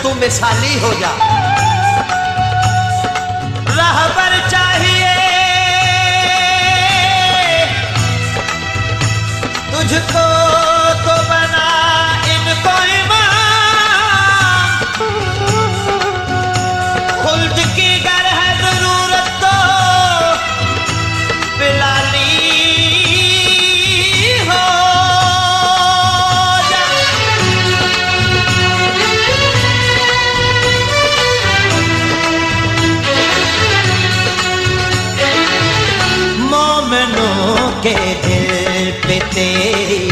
तू मिसाली हो जा। रहबर चाहिए तुझको तो बना इनको इमाम। खुल्द की गर है जरूरत तो बिलाली हो जा। मोमिनों के दिल पे तेरी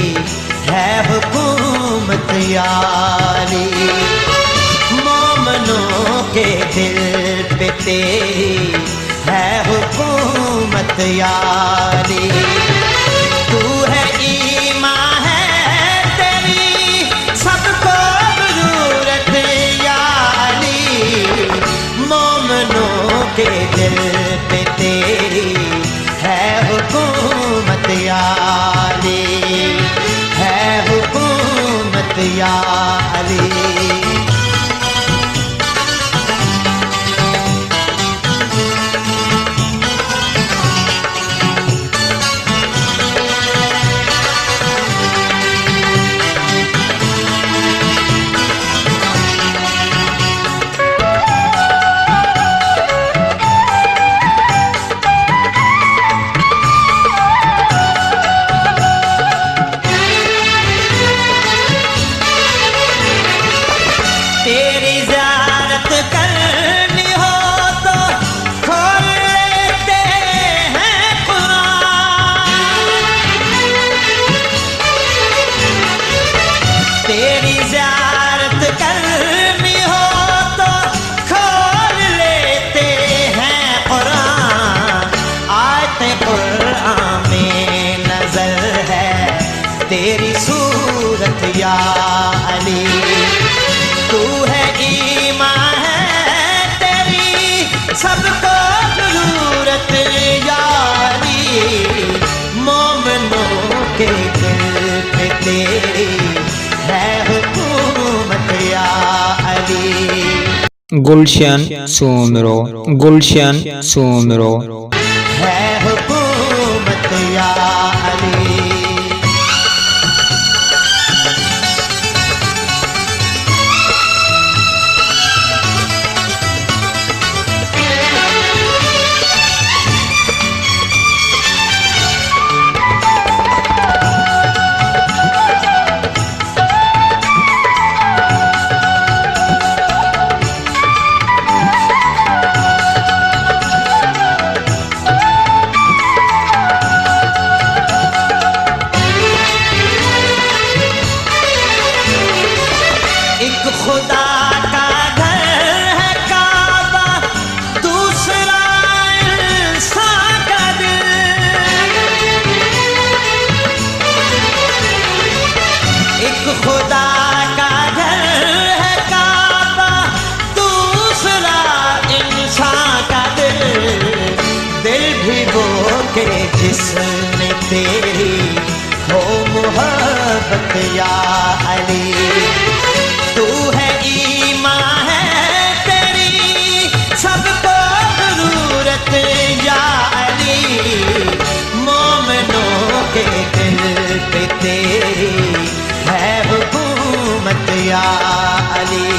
है हुकूमत यारी। मोमिनों के दिल पे तेरी है हुकूमत यारी। तू है ईमान है तेरी सबको जरूरत यारी। मोमिनों के दिल पे तेरी है हुकूमत यारी, है हुकूमत यारी। तेरी सूरत या अली। तू है ईमान है तेरी सबको जरूरत यारी। मोमिनों के दिल पे तेरी है हुकूमत या अली। गुलशन सुमरो, गुलशन सुमरो है हुकूमत या अली। खुदा का घर है काबा, दूसरा इंसान का दिल। एक खुदा का घर है काबा, दूसरा इंसान का दिल। दिल भी वो के जिसमें तेरी हो मोहब्बत या अली। तू है ईमान है तेरी सबको जरूरत या अली। मोमिनों के दिल पे तेरी है हुकूमत या अली,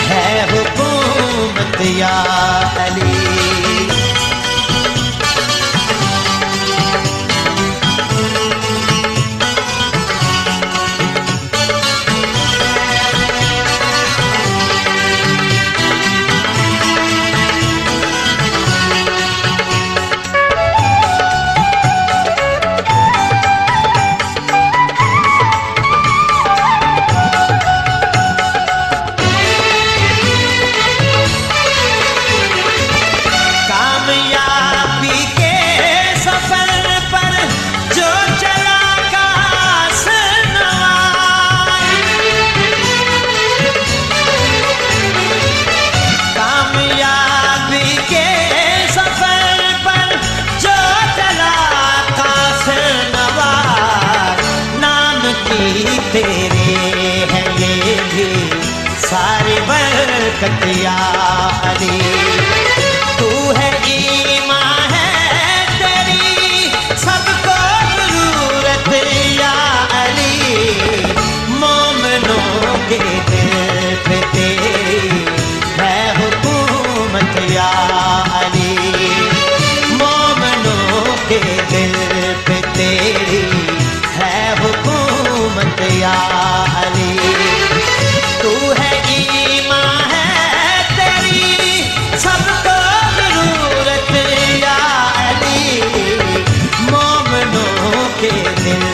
है हुकूमत या अली। बरकत या अली। तू है ईमान है तेरी सबको जरूरत या अली। मोमिनों के दिल पे तेरी है हुकूमत या अली। मोमिनों के दिल पे तेरी है हुकूमत या अली। तू है ईमान है तेरी सबको जरूरत या अली। मोमिनों के दिल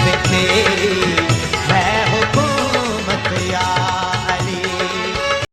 पे तेरी